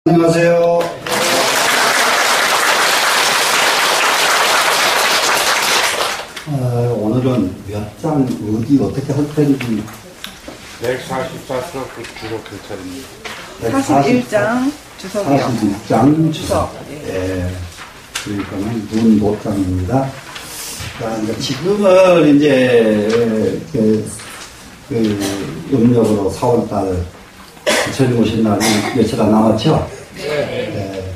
안녕하세요. 오늘은 몇 장 어디 어떻게 할 텐지 144쪽 주석 경찰입니다. 41장 주석이요. 41장 주석. 예. 그러니까는 문도장입니다. 지금은 이제 음력으로 4월달 부처님 오신 날이 며칠 안 남았죠? 네.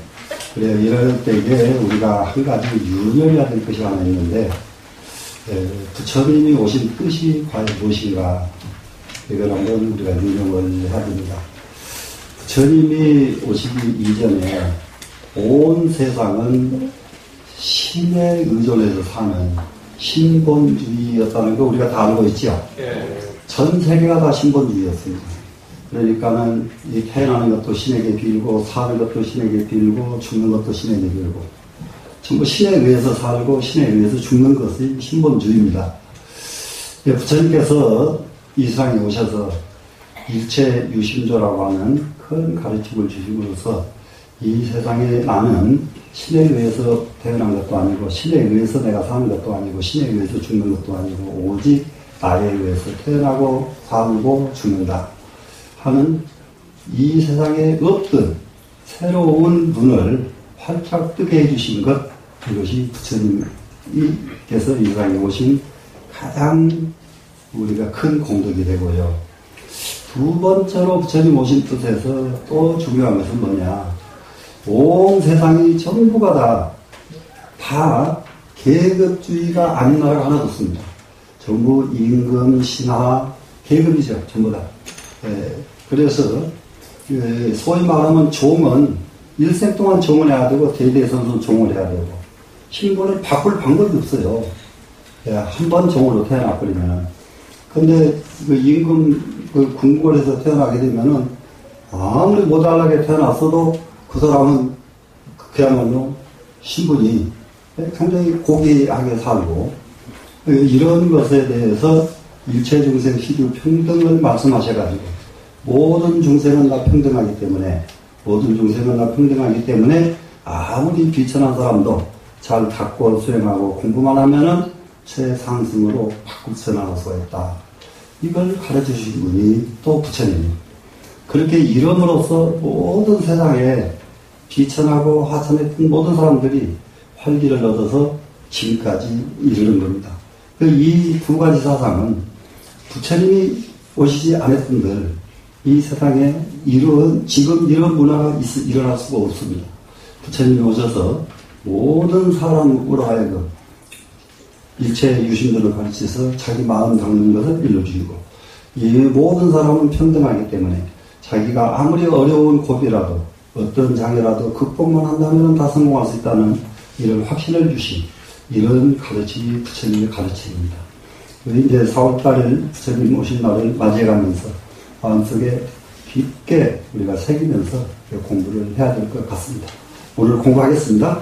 그래요. 이럴 때에 우리가 한 가지 유념해야 될 것이 하나 있는데, 부처님이 오신 뜻이 과연 무엇인가, 이걸 한번 우리가 유념을 해야 됩니다. 부처님이 오시기 이전에 온 세상은 신에 의존해서 사는 신본주의였다는 거 우리가 다 알고 있죠? 전 세계가 다 신본주의였습니다. 그러니까는 이 태어나는 것도 신에게 빌고, 사는 것도 신에게 빌고, 죽는 것도 신에게 빌고, 전부 신에 의해서 살고 신에 의해서 죽는 것이 신본주의입니다. 부처님께서 이 세상에 오셔서 일체 유심조라고 하는 큰 가르침을 주심으로써 이 세상에 나는 신에 의해서 태어난 것도 아니고, 신에 의해서 내가 사는 것도 아니고, 신에 의해서 죽는 것도 아니고, 오직 나에 의해서 태어나고 살고 죽는다 하는 이 세상에 없던 새로운 눈을 활짝 뜨게 해주신 것, 이것이 부처님께서 이 세상에 오신 가장 우리가 큰 공덕이 되고요. 두 번째로 부처님 오신 뜻에서 또 중요한 것은 뭐냐, 온 세상이 전부가 다 계급주의가 아닌 나라가 하나도 없습니다. 전부 임금, 신하, 계급이죠. 전부 다. 그래서 소위 말하면 종은 일생 동안 종을 해야 되고, 대대선선 종을 해야 되고, 신분을 바꿀 방법이 없어요. 한 번 종으로 태어나버리면은. 근데 임금 궁궐에서 태어나게 되면은 아무리 못알라게 태어났어도 그 사람은 그야말로 신분이 굉장히 고귀하게 살고, 이런 것에 대해서 일체 중생 시주 평등을 말씀하셔가지고, 모든 중생은 다 평등하기 때문에 아무리 비천한 사람도 잘 닦고 수행하고 공부만 하면은 최상승으로 바꾸쳐 나갈 수가 있다. 이걸 가르쳐 주신 분이 또 부처님입니다. 그렇게 이름으로써 모든 세상에 비천하고 하천했던 모든 사람들이 활기를 얻어서 지금까지 이르는 겁니다. 이 두 가지 사상은 부처님이 오시지 않았던들 이 세상에 지금 이런 문화가 일어날 수가 없습니다. 부처님이 오셔서 모든 사람으로 하여금 일체 유심들을 가르쳐서 자기 마음 닦는 것을 일러주고, 이 모든 사람은 평등하기 때문에 자기가 아무리 어려운 고비라도 어떤 장애라도 극복만 한다면 다 성공할 수 있다는 이런 확신을 주신 이런 가르침이 부처님의 가르침입니다. 이제 4월달에 부처님 오신 날을 맞이해가면서 마음속에 깊게 우리가 새기면서 공부를 해야 될 것 같습니다. 오늘 공부하겠습니다.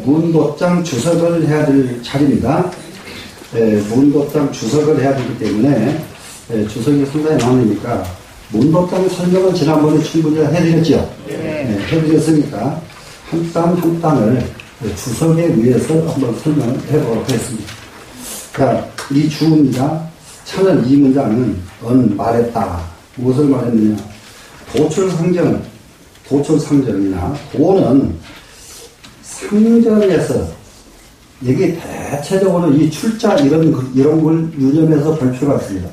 문도장 주석을 해야 될 차례입니다. 문도장 주석을 해야 되기 때문에 주석이 상당히 많으니까 문도장 설명을 지난번에 충분히 해드렸죠? 해드렸으니까 한 땀 한 땀을 주석에 의해서 한번 설명을 해보도록 하겠습니다. 자, 이 주입니다. 차는 이 문장은 말했다. 무엇을 말했느냐? 도출상정이나 도는 상정에서, 여기 대체적으로 이 출자 이런 걸 유념해서 볼 필요가 있습니다.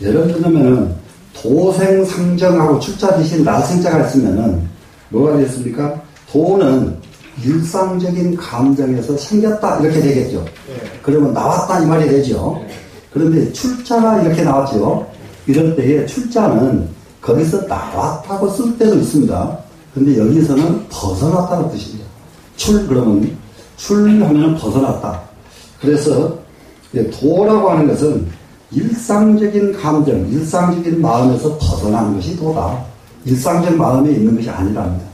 예를 들면은 도생상정하고 출자 대신 나생자가 있으면은 뭐가 되겠습니까? 도는 일상적인 감정에서 생겼다 이렇게 되겠죠. 그러면 나왔다 이 말이 되죠. 그런데 출자가 이렇게 나왔죠. 이럴 때에 출자는 거기서 나왔다고 쓸 때도 있습니다. 근데 여기서는 벗어났다는 뜻입니다. 그러면 출하면 벗어났다. 그래서 도라고 하는 것은 일상적인 감정, 일상적인 마음에서 벗어나는 것이 도다. 일상적 마음에 있는 것이 아니랍니다.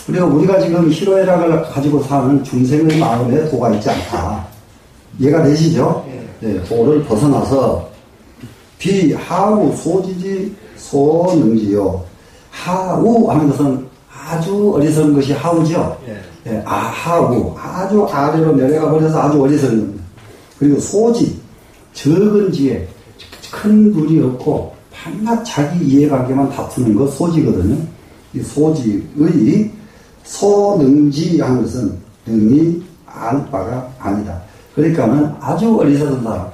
그리고 우리가 지금 희로애락을 가지고 사는 중생의 마음에 도가 있지 않다. 이해가 되시죠? 도를 벗어나서 비하우 소지지 소능지요. 하우 하는 것은 아주 어리석은 것이 하우죠. 예, 하우. 아주 아래로 내려가 버려서 아주 어리석은 겁니다. 그리고 소지. 적은 지혜. 큰 눈이 없고, 밤낮 자기 이해관계만 다투는 거 소지거든요. 이 소지의 소능지한 것은 능히 알 바가 아니다. 그러니까는 아주 어리석은 사람,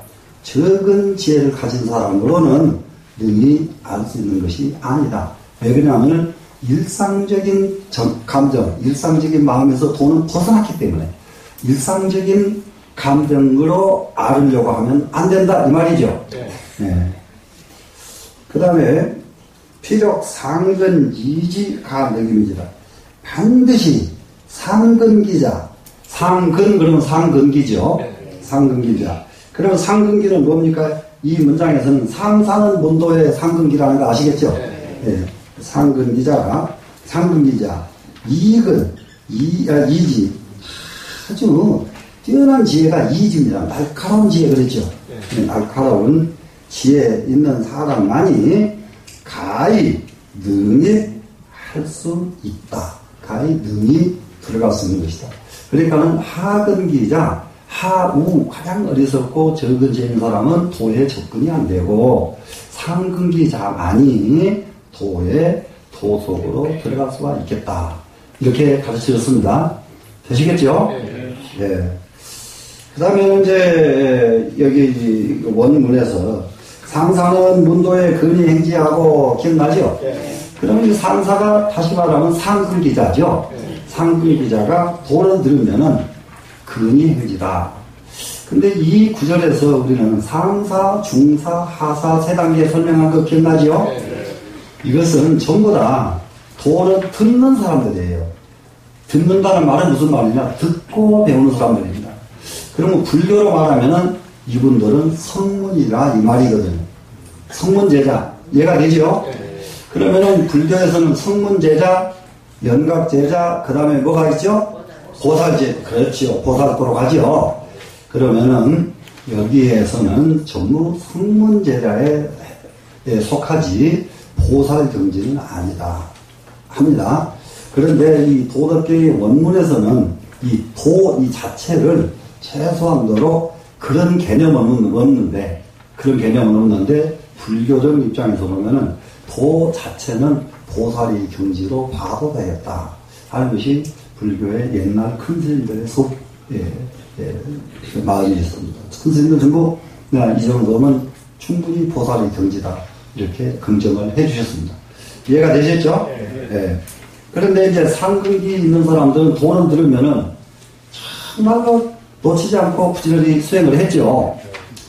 적은 지혜를 가진 사람으로는 능히 알 수 있는 것이 아니다. 왜 그러냐면 일상적인 감정, 일상적인 마음에서 도는 벗어났기 때문에 일상적인 감정으로 알으려고 하면 안 된다 이 말이죠. 네. 그 다음에 필요 상근이지가 느낌이지라. 반드시 상근기자. 상근 그러면 상근기죠. 상근기자. 그러면 상근기는 뭡니까? 이 문장에서는 상사는 문도의 상근기라는 거 아시겠죠? 네. 상근기자, 이익은 이지. 아주 뛰어난 지혜가 이지입니다. 날카로운 지혜 그랬죠. 날카로운 지혜 있는 사람만이 가히 능히 할 수 있다. 가히 능히 들어갈 수 있는 것이다. 그러니까는 하근기자, 하우, 가장 어리석고 적은 지혜인 사람은 도에 접근이 안 되고, 상근기자만이 도에 도 속으로 들어갈 수가 있겠다. 이렇게 가르쳐줬습니다. 되시겠죠? 예. 그 다음에 이제, 여기 원문에서 상사는 문도에 근이 행지하고 기억나죠? 그러면 이 상사가 다시 말하면 상근기자죠? 상근기자가 도를 들으면은 근이 행지다. 근데 이 구절에서 우리는 상사, 중사, 하사 세 단계 설명한 거 기억나죠? 이것은 전부 다 도를 듣는 사람들이에요. 듣는다는 말은 무슨 말이냐? 듣고 배우는 사람들입니다. 그러면 불교로 말하면은 이분들은 성문이라 이 말이거든요. 성문제자. 이해가 되죠? 그러면은 불교에서는 성문제자, 연각제자, 그 다음에 뭐가 있죠? 보살제. 그렇죠. 보살도로 가죠. 그러면은 여기에서는 전부 성문제자에 속하지 보살 경지는 아니다. 합니다. 그런데 이 도덕계의 원문에서는 이 도 이 자체를 최소한도로 그런 개념은 없는데, 불교적 입장에서 보면은 도 자체는 보살의 경지로 봐도 되겠다 하는 것이 불교의 옛날 큰 스님들의 마음이 있습니다. 큰 스님들 전부 이 정도면 충분히 보살의 경지다 이렇게 긍정을 해주셨습니다. 이해가 되셨죠? 네. 그런데 이제 상근기 있는 사람들은 도를 들으면은 정말로 놓치지 않고 부지런히 수행을 했죠.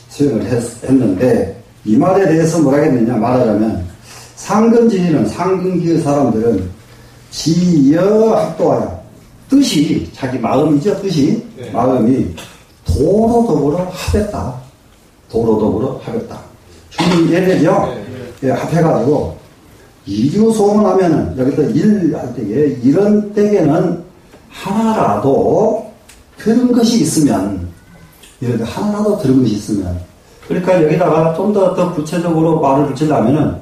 수행을 했는데 이 말에 대해서 뭐라 했느냐 말하자면 상근지는 상근기의 사람들은 지여합도하여 뜻이 자기 마음이죠. 뜻이 마음이 도로 더불어 합했다. 도로 더불어 합했다. 충분히 이해되죠? 예, 합해가지고 이규소문하면은 여기서 일할 때에 이런 때에는 하나라도 들은 것이 있으면 이렇게 하나라도 들은 것이 있으면 그러니까 여기다가 좀 더 구체적으로 말을 붙이려면은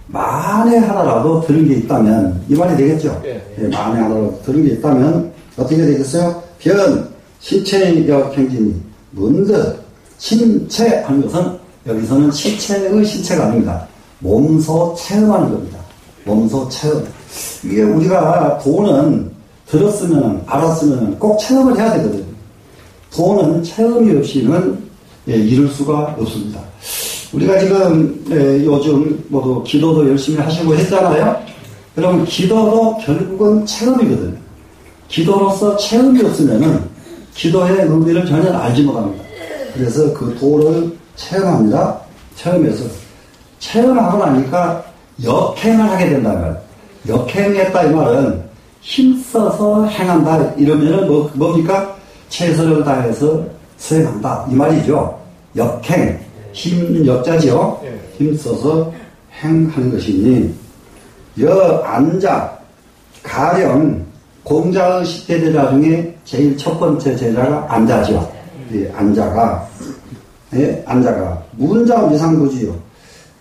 만에 하나라도 들은 게 있다면 이 말이 되겠죠? 예, 만에 하나라도 들은 게 있다면 어떻게 되겠어요? 변 신체적 행진이 문득 신체 하는 것은 여기서는 신체의 신체가 아닙니다. 몸소 체험하는 겁니다. 몸소 체험. 이게 우리가 도는 들었으면 알았으면 꼭 체험을 해야 되거든요. 도는 체험이 없이는 이룰 수가 없습니다. 우리가 지금 요즘 모두 기도도 열심히 하시고 했잖아요. 그럼 기도도 결국은 체험이거든요. 기도로서 체험이 없으면은 기도의 의미를 전혀 알지 못합니다. 그래서 그 도를 체험합니다. 체험해서 체험하고 나니까 역행을 하게 된다면 역행했다 이 말은 힘써서 행한다 이러면은 뭡니까? 최선을 다해서 수행한다 이 말이죠. 역행 힘 역자지요. 힘써서 행하는 것이니 앉아 가령 공자의 10대 제자 중에 제일 첫 번째 제자가 앉아죠. 앉아가 문자 위상구지요.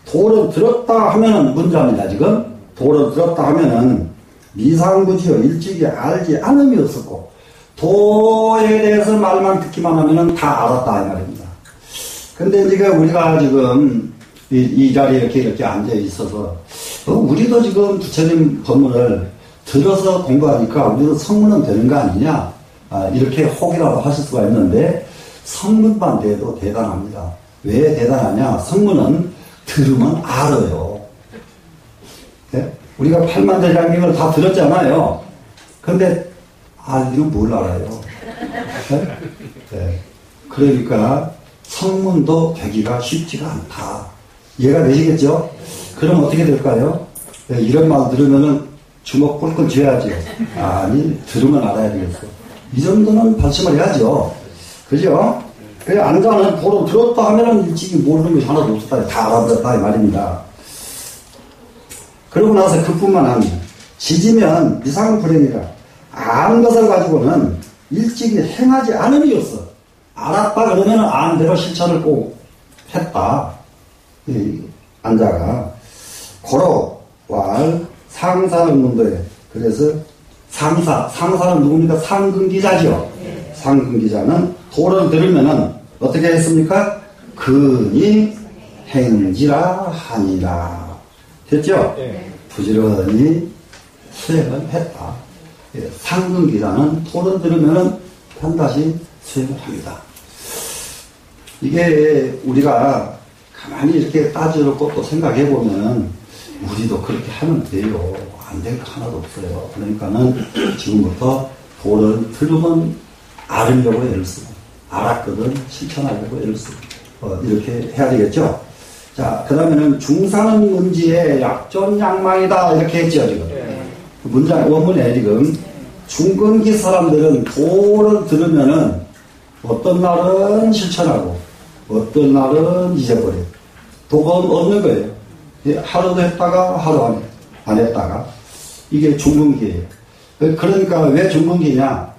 도를 들었다 하면은 문자입니다. 지금 도를 들었다 하면은 미상부지요. 일찍이 알지 않음이 없었고, 도에 대해서 말만 듣기만 하면은 다 알았다, 이 말입니다. 근데 이제 우리가 지금 이 자리에 이렇게 앉아 있어서, 우리도 지금 부처님 법문을 들어서 공부하니까 우리도 성문은 되는 거 아니냐? 이렇게 혹이라도 하실 수가 있는데, 성문만 돼도 대단합니다. 왜 대단하냐? 성문은 들으면 알아요. 네? 우리가 8만대장경을 다 들었잖아요. 근데 알기는 뭘 알아요? 네? 네. 그러니까 성문도 되기가 쉽지가 않다. 이해가 되시겠죠? 그럼 어떻게 될까요? 네, 이런 말 들으면은 주먹 꿀꿀 쥐어야죠. 아니, 들으면 알아야 되겠어. 이 정도는 발심을 해야죠. 그죠? 그래, 앉아는 보러 들었다 하면은 일찍이 모르는 것이 하나도 없었다. 다 알아들었다. 이 말입니다. 그러고 나서 그뿐만 아니라, 지지면 미상불행이라, 아는 것을 가지고는 일찍이 행하지 않음이 없어. 알았다 그러면은 아는 대로 실천을 꼭 했다. 앉아가. 고로, 왈, 상사는 문도에. 그래서 상사는 누굽니까? 상근기자죠. 상근기자는 도를 들으면은 어떻게 했습니까? 근이 행지라 하니라. 됐죠? 부지런히 수행을 했다. 상근기자는 도를 들으면은 반드시 수행을 합니다. 이게 우리가 가만히 이렇게 따져놓고 또 생각해 보면은 우리도 그렇게 하면 돼요. 안 될 거 하나도 없어요. 그러니까는 지금부터 도를 들으면 알으려고 애를 쓰고, 알았거든 실천하려고 애를 쓰고, 이렇게 해야 되겠죠? 자, 그 다음에는 중상은 문지의 약존양망이다. 이렇게 했죠, 지금. 문장, 원문에 지금, 중근기 사람들은 도를 들으면은 어떤 날은 실천하고, 어떤 날은 잊어버려요. 도가 없는 거예요. 하루도 했다가 하루 안 했다가. 이게 중근기예요. 그러니까 왜 중근기냐?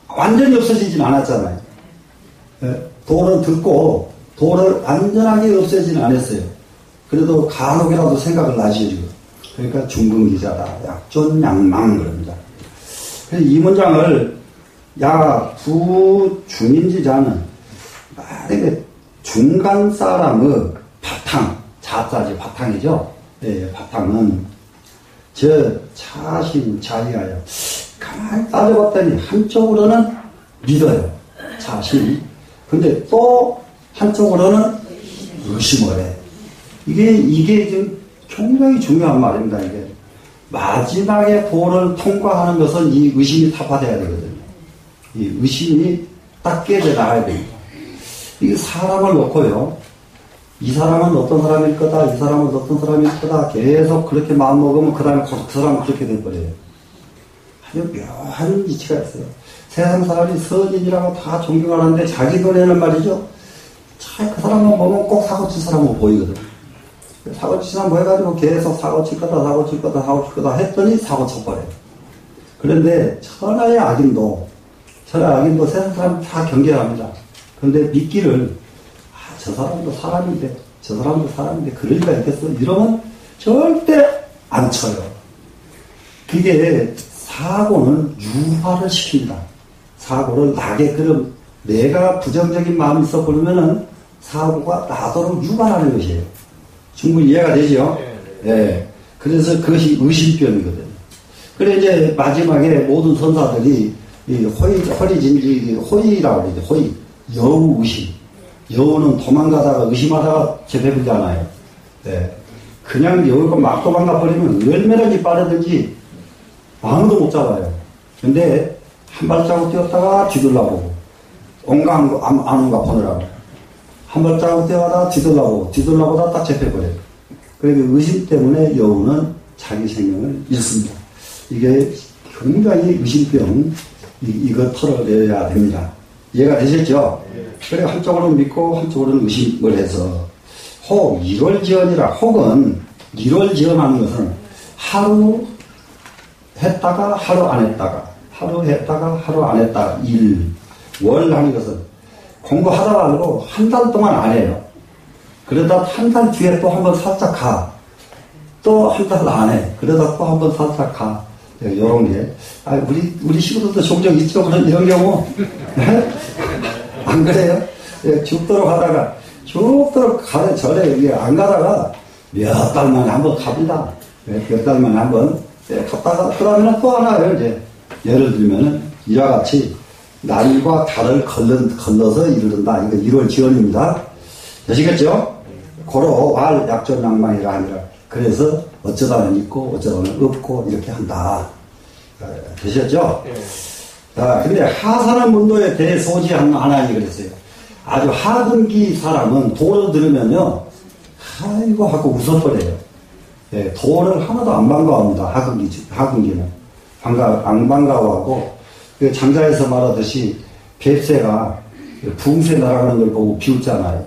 완전히 없어지진 않았잖아요. 도를 듣고 도를 완전하게 없애지는 않았어요. 그래도 간혹이라도 생각을 나지 지금. 그러니까 중근기자다. 약존양망 그럽니다. 그래서 이 문장을 부중인지자는 만약에 중간 사람의 바탕, 자자지 바탕이죠. 네, 바탕은 자신 자의하여 가만히 따져봤더니 한쪽으로는 믿어요. 자신이. 근데 또 한쪽으로는 의심을 해. 이게 지금 굉장히 중요한 말입니다. 이게 마지막에 도를 통과하는 것은 이 의심이 타파돼야 되거든요. 이 의심이 딱 깨져나가야 됩니다. 이게 사람을 놓고요. 이 사람은 어떤 사람일 거다, 이 사람은 어떤 사람일 거다, 계속 그렇게 마음먹으면 그 다음에 그 사람은 그렇게 돼버려요. 아주 묘한 이치가 있어요. 세상 사람이 선인이라고 다 존경하는데 자기 눈에는 말이죠. 그 사람만 보면 꼭 사고칠 사람은 보이거든. 사고칠 사람 보여가지고 계속 사고칠 거다 했더니 사고 쳐버려요. 그런데 천하의 악인도 세상 사람 다 경계합니다. 그런데 믿기를 저 사람도 사람인데 그럴 리가 있겠어? 이러면 절대 안 쳐요. 그게 사고는 유화를 시킵니다. 사고를 나게끔 내가 부정적인 마음이 있어 버리면은 사고가 나도록 유발하는 것이에요. 충분히 이해가 되죠? 네. 그래서 그것이 의심병이거든요. 그래 이제 마지막에 모든 선사들이 이 호의라고 그러죠. 호의. 여우 의심. 여우는 도망가다가 의심하다가 제대로잖아요. 네. 그냥 여우가 막 도망가 버리면 얼마나 빠르든지 아무도 못 잡아요. 근데 한 발자국 뛰었다가 뒤돌아보고 온가 안 온가 보느라고 한 발자국 뛰어가다가 뒤돌아보다 딱 잡혀버려요. 그러니까 의심 때문에 여우는 자기 생명을 잃습니다. 이게 굉장히 의심병 이거 털어내야 됩니다. 이해가 되셨죠? 그래 한쪽으로는 믿고 한쪽으로는 의심을 해서 혹 일월지연이라 혹은 일월지연하는 것은 하루 했다가 하루 안 했다가 하루 했다가 하루 안 했다가 월 하는 것은 공부하다 말고 한 달 동안 안 해요. 그러다 한 달 뒤에 또 한 번 살짝 가. 또 한 달 안 해. 그러다 또 한 번 살짝 가. 요런 게. 우리 시골도 종종 있죠. 그런 이런 경우. 안 그래요? 죽도록 하다가, 절에 안 가다가 몇 달 만에 한번 갑니다. 몇 달 만에 한번 갔다가, 그 다음에는 또 하나요, 이제. 예를 들면은, 이와 같이, 날과 달을 걸러서 이르른다. 이거 1월 지원입니다. 되시겠죠? 고로 왈 약존 낭망이라 아니라. 그래서 어쩌다는 있고, 어쩌다는 없고, 이렇게 한다. 되셨죠? 자, 근데 하산한 문도에 대소지한 하나님이 그랬어요. 아주 하근기 사람은 도를 들으면요, 아이고 하고 웃어버려요. 도를 하나도 안 반가워합니다. 하근기는. 안 반가워하고, 장자에서 말하듯이 뱁새가 붕새 날아가는 걸 보고 비웃잖아요.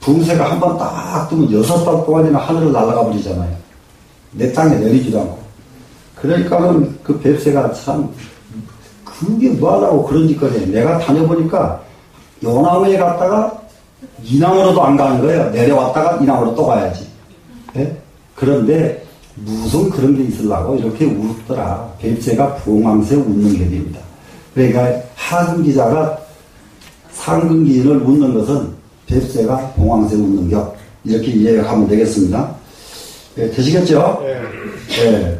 붕새가 한 번 딱 뜨면 6달 동안이나 하늘을 날아가 버리잖아요. 내 땅에 내리지도 않고. 그러니까는 그 뱁새가 참, 그게 뭐 하려고 그런 짓거리예요. 내가 다녀보니까 요나무에 갔다가 이나무로도 안 가는 거예요. 내려왔다가 이나무로 또 가야지. 그런데 무슨 그런 게 있으려고 이렇게 웃더라. 뱁새가 부엉망새 웃는 격입니다. 그러니까 하근기자가 상근기인을 웃는 것은 뱁새가 봉황새 웃는 격. 이렇게 이해하면 되겠습니다. 되시겠죠? 네.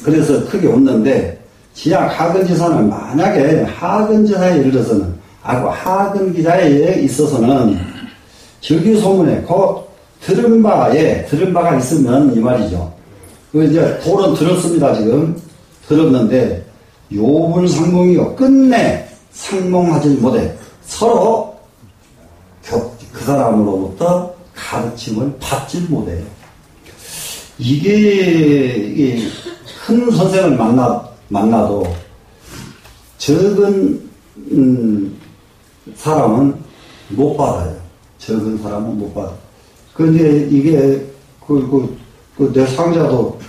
그래서 크게 웃는데, 지약 하근지사는 만약에 하근지사에 이르러서는, 하근기자에 있어서는, 절규소문에 곧 들은 바가 있으면 이 말이죠. 이제 돌은 들었습니다, 지금. 들었는데, 요불상봉이요. 끝내 상봉하지 못해. 서로 그 사람으로부터 가르침을 받지 못해요. 이게 큰 선생을 만나도 적은 사람은 못 받아요. 적은 사람은 못 받아. 그런데 이게 내 상자도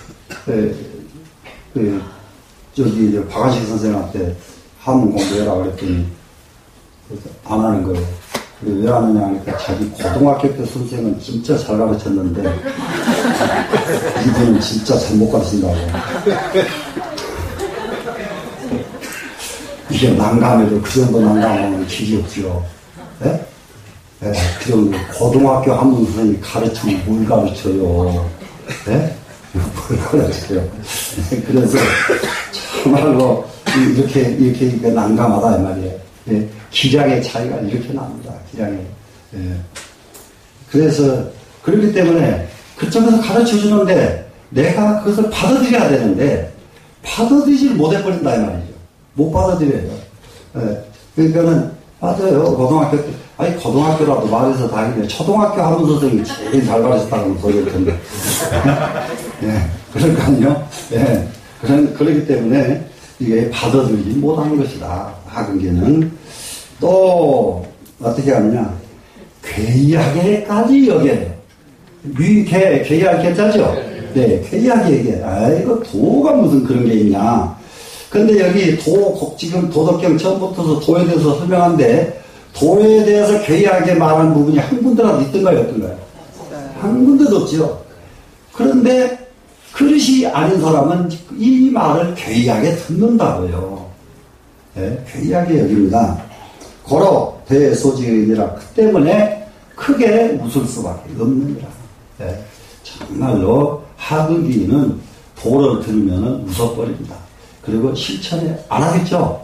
저기 박아식 선생한테 한문 공부해라 그랬더니 안 하는 거예요. 왜 안 하냐 하니까 자기 고등학교 때 선생은 진짜 잘 가르쳤는데 이분은 진짜 잘못 가르친다고. 이게 난감해도 그 정도 난감하면 길이 없죠. 그 정도 고등학교 한문 선생님이 가르치면 뭘 가르쳐요. 뭘 가르쳐요. 그래서 정말로 이렇게 난감하다 이 말이에요. 기량의 차이가 이렇게 납니다. 기량의. 그래서 그렇기 때문에 그쪽에서 가르쳐 주는데 내가 그것을 받아들여야 되는데 받아들이질 못해버린다 이 말이죠. 못 받아들여요. 그러니까는 맞아요. 고등학교 때 고등학교라도 말해서 다행이네요. 초등학교 한문 선생님이 제일 잘 가르쳤다는 소리일 텐데. 그러니까요. 그렇기 때문에 이게 받아들이지 못하는 것이다. 하근기는. 또 어떻게 하느냐. 괴이하게까지 여겨요. 괴이할 개자죠? 네, 괴이하게 여겨요. 이거 도가 무슨 그런 게 있냐. 근데 여기 지금 도덕경 처음부터 도에 대해서 설명한데, 도에 대해서 괴이하게 말한 부분이 한 군데라도 있던가요, 없던가요? 한 군데도 없죠. 그런데, 그릇이 아닌 사람은 이 말을 괴이하게 듣는다고요. 괴이하게 여깁니다. 고로 대소지의니라. 그 때문에 크게 웃을 수밖에 없느니라. 정말로 하근기는 도를 들으면 웃어버립니다. 그리고 실천에 안 하겠죠.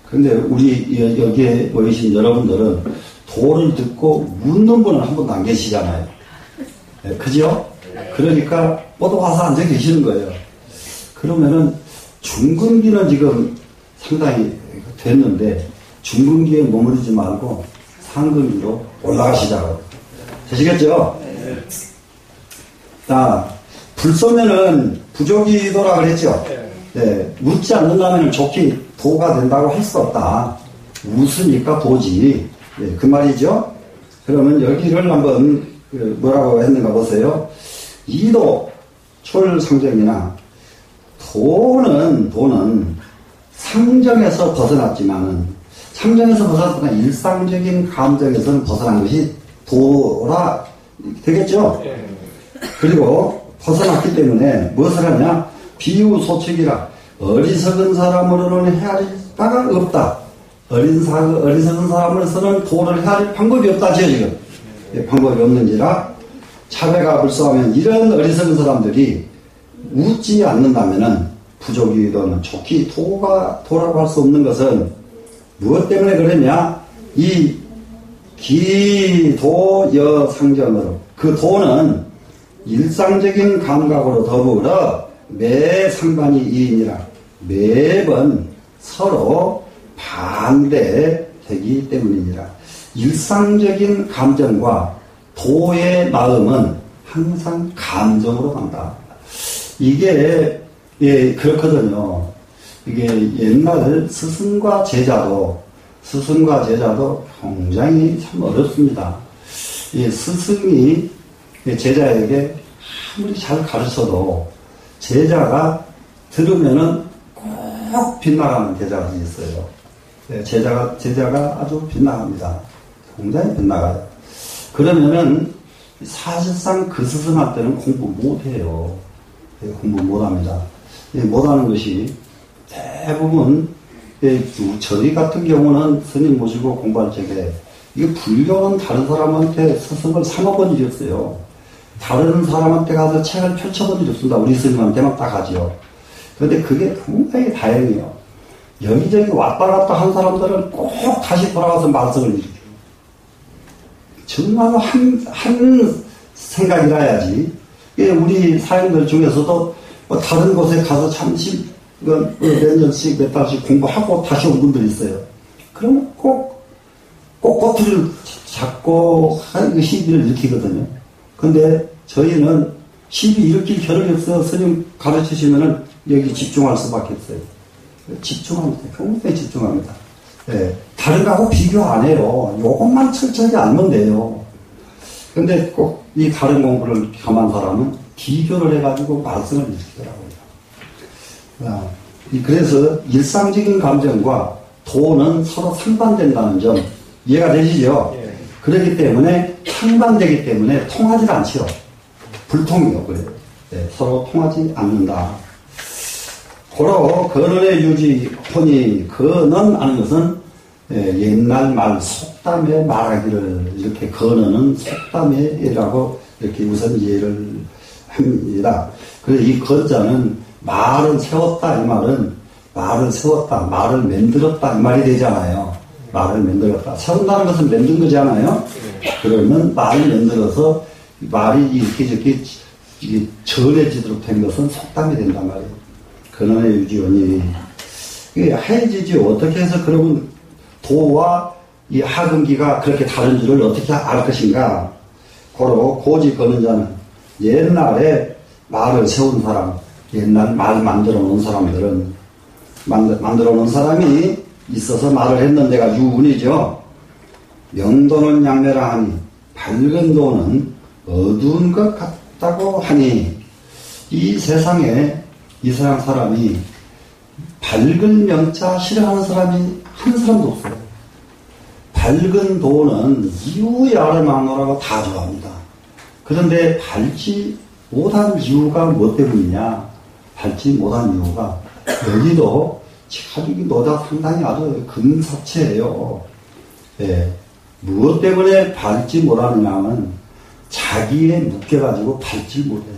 그런데 우리 여기에 오신 여러분들은 도를 듣고 웃는 분은 한 번도 안 계시잖아요. 그죠? 그러니까 모두 와서 앉아 계시는 거예요. 그러면은 중근기는 지금 상당히 됐는데 중근기에 머무르지 말고 상근기로 올라가시자고. 되시겠죠? 자, 불소면은 부족이도라 그랬죠? 웃지 않는다면 좋기 도가 된다고 할 수 없다. 웃으니까 도지. 그 말이죠? 그러면 여기를 한번 뭐라고 했는가 보세요. 이도 초월상정이나 도는 상정에서 벗어났지만은 상정에서 벗어났거나 일상적인 감정에서는 벗어난 것이 도라 되겠죠. 그리고 벗어났기 때문에 무엇을 하냐? 비유소책이라 어리석은 사람으로는 헤아릴 바가 없다. 어리석은 사람으로서는 도를 헤아릴 방법이 없다지요, 지금. 방법이 없는지라 차배가 불쌍하면 이런 어리석은 사람들이 웃지 않는다면은 부족이든 좋기 도라고 할 수 없는 것은 무엇 때문에 그러냐? 이 기도여상정으로 그 도는 일상적인 감각으로 더불어 매 상반이 이인이라 매번 서로 반대되기 때문이니라. 일상적인 감정과 도의 마음은 항상 감정으로 간다. 이게 그렇거든요. 이게 옛날 스승과 제자도 굉장히 참 어렵습니다. 이 스승이 제자에게 아무리 잘 가르쳐도 제자가 들으면은 꼭 빗나가는 제자가 있어요. 제자가 아주 빗나갑니다. 굉장히 빗나가요. 그러면은 사실상 그 스승한테는 공부 못해요. 공부 못합니다. 못하는 것이 대부분 저희 같은 경우는 스님 모시고 공부할 적에 이게 불교는 다른 사람한테 스승을 삼아본 일이 없어요. 다른 사람한테 가서 책을 펼쳐본 일이 없습니다. 우리 스님한테만 딱 하죠. 그런데 그게 굉장히 다행이에요. 여기저기 왔다 갔다 한 사람들은 꼭 다시 돌아가서 말씀을 일으켜요. 정말로 한 생각이라 해야지. 우리 사람들 중에서도 다른 곳에 가서 잠시 몇 년씩 몇 달씩 공부하고 다시 온 분들이 있어요. 그러면 꼭 꼬투리를 잡고 시비를 일으키거든요. 근데 저희는 시비 일으킬 겨를이 없어요. 스님 가르치시면은 여기 집중할 수밖에 없어요. 집중합니다. 굉장히 집중합니다. 예, 다른 거하고 비교 안 해요. 요것만 철저하게 알면 돼요. 근데 꼭 이 다른 공부를 겸한 사람은 비교를 해가지고 말씀을 일으키더라고요. 그래서 일상적인 감정과 도는 서로 상반된다는 점 이해가 되시죠? 예. 그렇기 때문에 상반되기 때문에 통하지 않지요. 불통이요. 그래요. 네, 서로 통하지 않는다. 고로 근원의 유지 혼이 근원 하는 것은 옛날 말 속담에 말하기를 이렇게 근원은 속담에라고 이렇게 우선 이해를 합니다. 그래서 이 근자는 말을 세웠다 이 말은 말을 세웠다 말을 만들었다 이 말이 되잖아요. 말을 만들었다 세운다는 것은 만든 거잖아요. 그러면 말을 만들어서 말이 이렇게 전해지도록 된 것은 속담이 된단 말이에요. 근원의 유지원이 이게 해지지 어떻게 해서 그러면 도와 이 하근기가 그렇게 다른 줄을 어떻게 알 것인가? 고로 고지 거는 자는 옛날에 말을 세운 사람, 옛날 말 만들어 놓은 사람들은 만들어 놓은 사람이 있어서 말을 했는 데가 유운이죠. 명도는 양매라 하니 밝은 도는 어두운 것 같다고 하니 이 세상에 이 세상 사람이 밝은 명자 싫어하는 사람이 한 사람도 없어요. 밝은 도는 이유의 아름다우라고 다 좋아합니다. 그런데 밝지 못한 이유가 뭐 때문이냐? 밝지 못한 이유가 여기도 지금 노자 상당히 아주 근사체예요. 예. 무엇 때문에 밝지 못하느냐면 자기에 묶여가지고 밝지 못해요.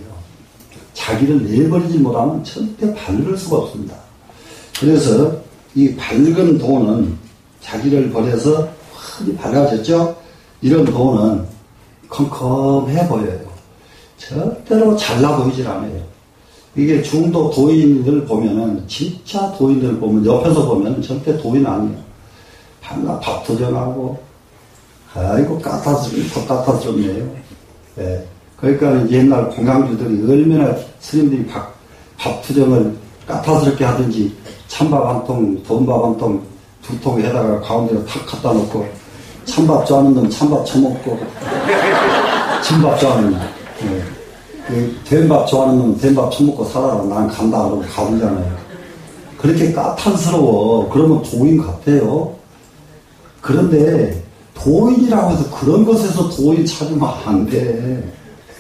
자기를 내버리지 못하면 절대 밝을 수가 없습니다. 그래서 이 밝은 도는 자기를 버려서 흔히 밝아졌죠? 이런 도는 컴컴해 보여요. 절대로 잘나 보이질 않아요. 이게 중도 도인들 보면은, 진짜 도인들 보면, 옆에서 보면 절대 도인 아니에요. 반가 밥 투정하고, 아이고, 까타서 좋네요. 예. 그러니까 옛날 공양주들이 얼마나 스님들이 밥 투정을 까탈스럽게 하든지 찬밥 한 통, 돈밥 한 통, 두 통 해다가 가운데로 탁 갖다 놓고 찬밥 좋아하는 놈 찬밥 처먹고 진밥 좋아하는 놈 된밥 좋아하는 놈 된밥 처먹고 살아라 난 간다 그러고 가보잖아요. 그렇게 까탈스러워. 그러면 도인 같아요. 그런데 도인이라고 해서 그런 것에서 도인 찾으면 안 돼.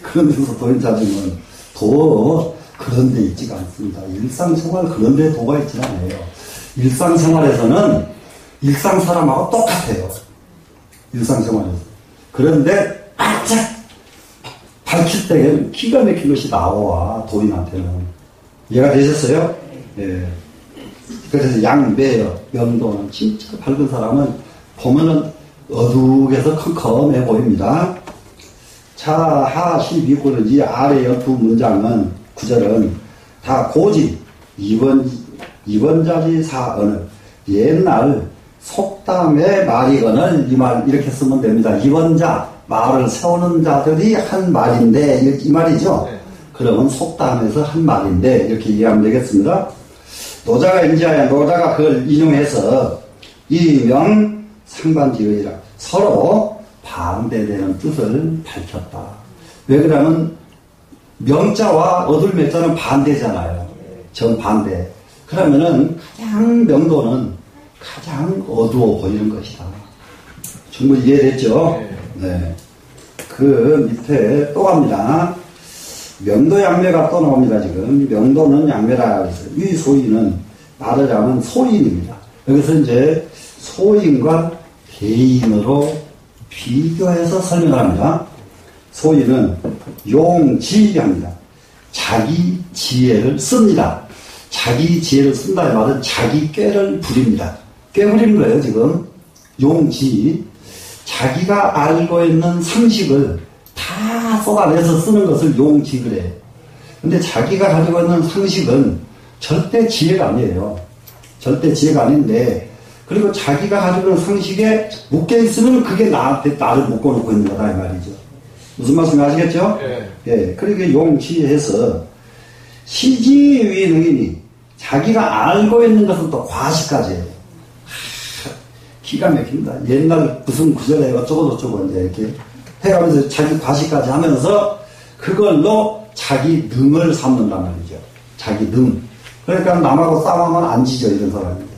그런 데서 도인 찾으면 도 그런 데 있지가 않습니다. 일상생활 그런 데 도가 있지 않아요. 일상생활에서는 일상 사람하고 똑같아요. 일상생활에서. 그런데 바짝 밝힐 때에는 기가 막힌 것이 나와, 도인한테는. 이해가 되셨어요? 예. 그래서 양매여, 명도는 진짜 밝은 사람은 보면은 어둑에서 컴컴해 보입니다. 자, 하 12구는 이 아래 12문장은, 구절은 다 고지, 이번자리 사언을 옛날 속담의 말이거늘 이 말 이렇게 쓰면 됩니다. 이번자, 말을 세우는 자들이 한 말인데, 이 말이죠. 네. 그러면 속담에서 한 말인데, 이렇게 이해하면 되겠습니다. 노자가 인지하여 노자가 그걸 인용해서 이명 상반지의라 서로 반대되는 뜻을 밝혔다. 왜 그러면 명자와 어둘매자는 반대잖아요. 정반대. 그러면은 가장 명도는 가장 어두워 보이는 것이다. 충분히 이해됐죠? 네. 그 밑에 또 갑니다. 명도 양매가 또 나옵니다, 지금. 명도는 양매라 해서. 이 소인은 말하자면 소인입니다. 여기서 이제 소인과 대인으로 비교해서 설명합니다. 소인은 용지합니다. 자기 지혜를 씁니다. 자기 지혜를 쓴다의 말은 자기 꾀를 부립니다. 꾀 부리는 거예요, 지금. 용지. 자기가 알고 있는 상식을 다 쏟아내서 쓰는 것을 용지 그래. 근데 자기가 가지고 있는 상식은 절대 지혜가 아니에요. 절대 지혜가 아닌데, 그리고 자기가 가지고 있는 상식에 묶여있으면 그게 나를 묶어놓고 있는 거다, 이 말이죠. 무슨 말씀 아시겠죠? 예. 그러니까 용지해서 시지위능이니 자기가 알고 있는 것은 또 과시까지 해요. 기가 막힙니다. 옛날 무슨 구절에 어쩌고저쩌고 이제 이렇게 해가면서 자기 과시까지 하면서 그걸로 자기 능을 삼는단 말이죠. 자기 능. 그러니까 남하고 싸우면 안 지죠, 이런 사람인데.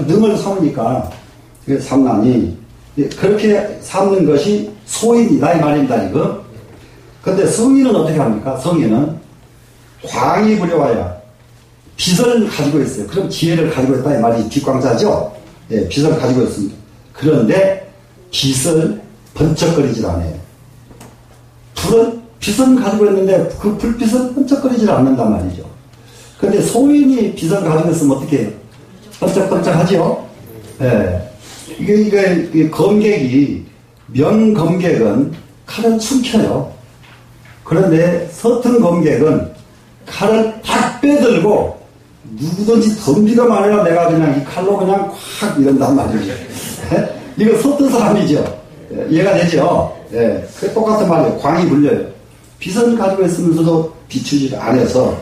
능을 삼으니까, 삼나니, 그렇게 삼는 것이 소인이다, 이 말입니다, 이거. 근데 성인은 어떻게 합니까? 성인은 광이 부려와야 빛을 가지고 있어요. 그럼 지혜를 가지고 있다, 이 말이 빛광자죠? 예, 빛을 가지고 있습니다. 그런데 빛을 번쩍거리질 않아요. 빛은 가지고 있는데 그 불빛은 번쩍거리질 않는단 말이죠. 근데 소인이 빛을 가지고 있으면 어떻게 해요? 번쩍번쩍 하죠? 예. 이게 검객이, 명검객은 칼을 숨겨요. 그런데 서툰 검객은 칼을 탁 빼들고 누구든지 덤비가 많아야 내가 그냥 이 칼로 그냥 확 이런단 말이죠. 이거 서툰 사람이죠. 이해가 되죠? 예. 그 똑같은 말이에요. 광이 불려요. 빛을 가지고 있으면서도 비추지 않아서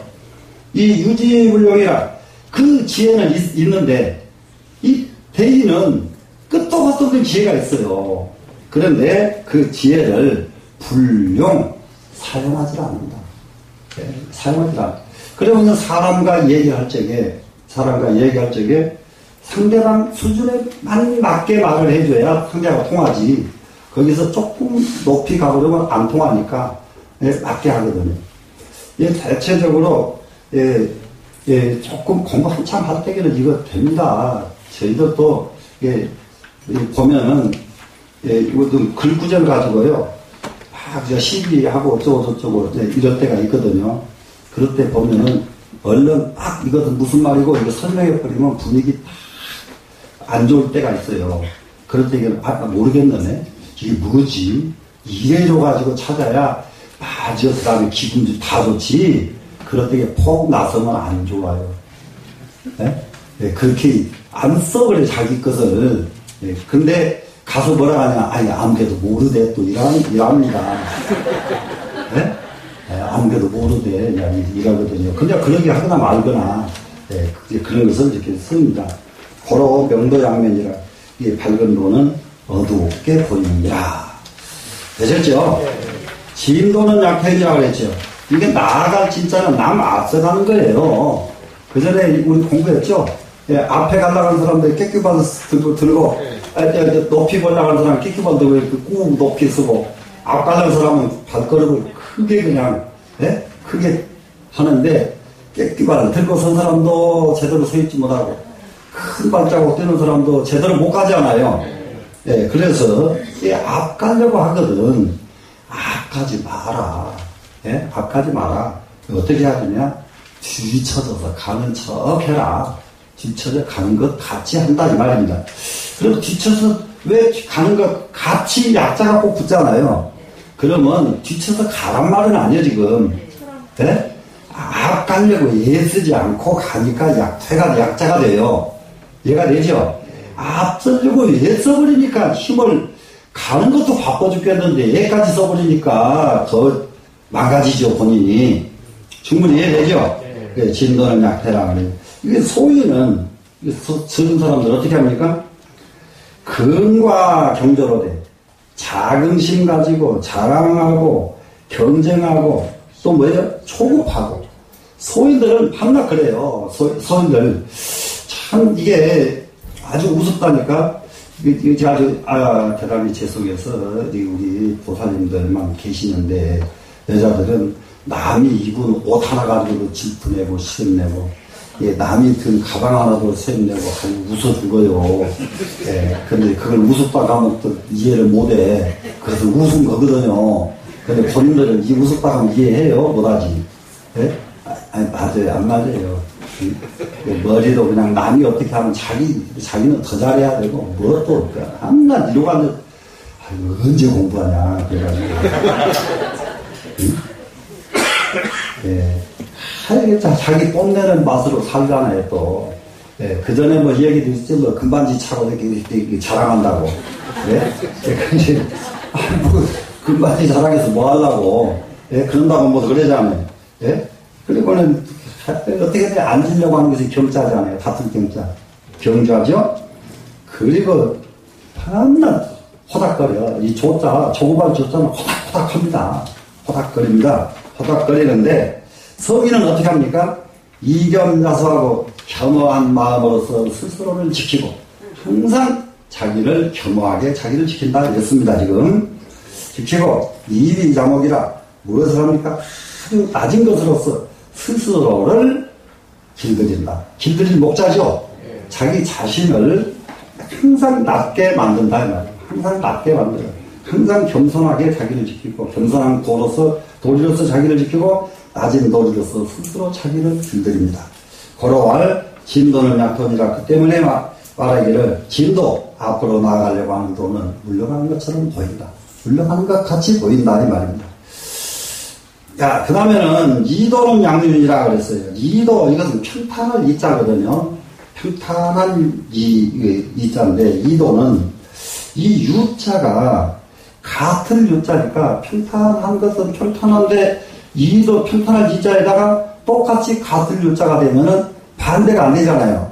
이 유지불용이라 그 지혜는 있는데 이 대인은 끝도 없도 없는 지혜가 있어요. 그런데 그 지혜를 불용 사용하지 않는다. 네, 사용하지 않는다. 그러면 사람과 얘기할 적에 상대방 수준에만 맞게 말을 해줘야 상대가 통하지. 거기서 조금 높이 가보려면 안 통하니까 맞게 하거든요. 대체적으로 조금 공부 한참 할 때에는 이거 됩니다. 저희들도 보면은 이것도 글구절 가지고요 막 시비하고 어쩌고저쩌고 이럴 때가 있거든요. 그럴 때 보면은 얼른 딱 이것은 무슨 말이고 이거 설명해버리면 분위기 딱 안 좋을 때가 있어요. 그럴 때 모르겠네. 이게 뭐지? 이래줘가지고 찾아야 그 다음에 기분도 다 좋지. 그럴 때 폭 나서면 안 좋아요. 네? 네, 그렇게 안 써, 그래, 자기 것을. 네, 근데 가서 뭐라 하냐. 아니, 아무개도 모르대. 또 이랍니다. 네? 네, 아무개도 모르대. 이러거든요. 그냥 그러게 하거나 말거나. 네, 그런 것을 이렇게 씁니다. 고로 명도양면이라. 이 밝은 도는 어둡게 보이느니라. 되셨죠? 진도는 약행이라고 그랬죠. 이게 나아갈 진짜는 남 앞서가는 거예요. 그 전에 우리 공부했죠? 앞에 가려고 하는 사람들 깨끼발 들고, 높이 보려고 하는 사람은 깨끼발 들고 이렇게 꾹 높이 쓰고, 앞 가려는 사람은 발걸음을 크게 그냥, 예? 크게 하는데, 깨끼발을 들고 선 사람도 제대로 서 있지 못하고, 큰 발자국 뛰는 사람도 제대로 못 가잖아요. 예, 그래서, 앞 가려고 하거든. 앞 가지 마라. 예? 앞 가지 마라. 어떻게 해야 되냐? 뒤쳐져서 가는 척 해라. 뒤쳐져 가는 것 같이 한다, 이 말입니다. 그리고 뒤쳐서 왜 가는 것 같이 약자가 꼭 붙잖아요. 그러면 뒤쳐서 가란 말은 아니에요, 지금. 예? 앞 가려고 애쓰지 않고 가니까 약자가 돼요. 얘가 되죠? 앞서려고 애써버리니까 힘을 가는 것도 바빠 죽겠는데 얘까지 써버리니까 더 망가지죠, 본인이. 충분히 이해되죠? 네. 진도는 약태라 그래요. 이게 소위는, 쓰는 사람들 어떻게 합니까? 근과 경조로 돼. 자긍심 가지고, 자랑하고, 경쟁하고, 또 뭐예요? 초급하고. 소인들은 밤낮 그래요. 소인들. 참, 이게 아주 우습다니까? 이게 아주, 대단히 제 속에서 우리 보살님들만 계시는데, 여자들은 남이 입은 옷 하나 가지고도 질투내고, 시름내고, 예, 남이 든 가방 하나도 세임내고 웃어주고요. 예, 근데 그걸 우습다고 하면 또 이해를 못해. 그래서 웃은 거거든요. 근데 본인들은 이 우습다고 하면 이해해요? 못하지. 예? 아니, 맞아요. 안 맞아요. 머리도 그냥 남이 어떻게 하면 자기는 더 잘해야 되고, 뭐 또, 한낱 이러고 앉아, 언제 공부하냐. 그래가지고. 예. 자기 뽐내는 맛으로 살잖아요, 또. 예. 그 전에 뭐 얘기도 있지, 뭐, 금반지 차고 이렇게 자랑한다고. 예. 근데, 뭐, 금반지 자랑해서 뭐 하려고. 예. 그런다고 뭐 그러잖아요. 예. 그리고는, 어떻게든 앉으려고 하는 것이 경자잖아요. 같은 경자. 경자죠? 그리고, 밤낮 호닥거려. 이 조자, 조그만 조자는 호닥호닥 합니다. 호닥거립니다. 호닥거리는데, 성인은 어떻게 합니까? 이겸자수하고 겸허한 마음으로서 스스로를 지키고, 항상 자기를 겸허하게 자기를 지킨다. 이랬습니다, 지금. 지키고, 이비자목이라 무엇을 합니까? 아주 낮은 것으로서 스스로를 길들인다. 길들일 목자죠? 자기 자신을 항상 낮게 만든다. 항상 낮게 만들어. 항상 겸손하게 자기를 지키고, 겸손한 도리로서 자기를 지키고, 낮은 도리로서 스스로 자기를 길들입니다. 고로할 진도는 약돈이라. 그 때문에 말하기를 진도, 앞으로 나아가려고 하는 도는 물러가는 것처럼 보인다. 물러가는 것 같이 보인다, 이 말입니다. 야, 그 다음에는 이도는 양륜이라 그랬어요. 이도, 이것은 평탄할 이자거든요. 평탄한 이자인데, 이도는 이 유자가 같은 유자니까 평탄한 것은 평탄한데, 이도 평탄할 이자에다가 똑같이 같은 유자가 되면은 반대가 안 되잖아요.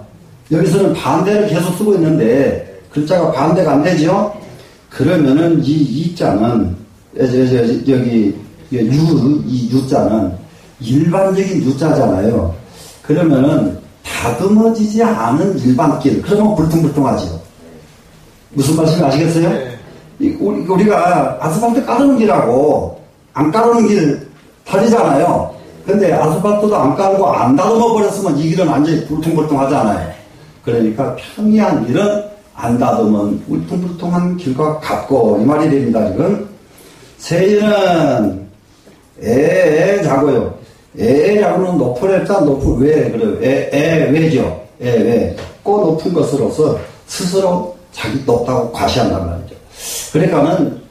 여기서는 반대를 계속 쓰고 있는데, 글자가 반대가 안 되죠? 그러면은 이 이자는, 여기, 이 유자는 일반적인 유자잖아요. 그러면은 다듬어지지 않은 일반길. 그러면 불퉁불퉁하죠. 무슨 말씀인지 아시겠어요? 네. 우리가 아스팔트 깔는 길하고 안 깔는 길 다르잖아요. 근데 아스팔트도 안 깔고 안 다듬어 버렸으면 이 길은 완전히 불퉁불퉁하잖아요. 그러니까 평이한 길은 안 다듬은 울퉁불퉁한 길과 같고, 이 말이 됩니다, 지금. 세인은 자고요. 자고는 높은 했다, 왜, 그래요? 왜죠? 왜. 꼭 높은 것으로서 스스로 자기 높다고 과시한단 말이죠. 그러니까는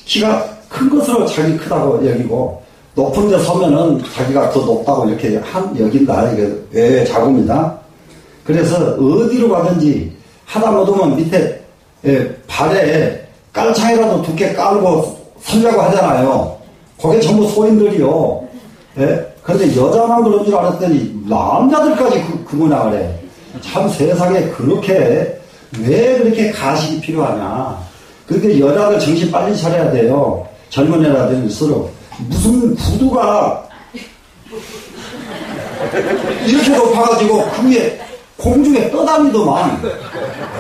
키가 큰 것으로 자기 크다고 여기고, 높은 데 서면은 자기가 더 높다고 이렇게 여긴다. 이게 자고입니다. 그래서 어디로 가든지 하다 못하면 밑에 발에 깔창이라도 두께 깔고 서려고 하잖아요. 그게 전부 소인들이요. 예? 그런데 여자만 그런 줄 알았더니 남자들까지 그거나 그래. 참 세상에 그렇게 왜 그렇게 가식이 필요하냐. 그렇게 여자들 정신 빨리 차려야 돼요. 젊은 애라들일수록. 무슨 구두가 이렇게 높아가지고 그 위에 공중에 떠다니더만.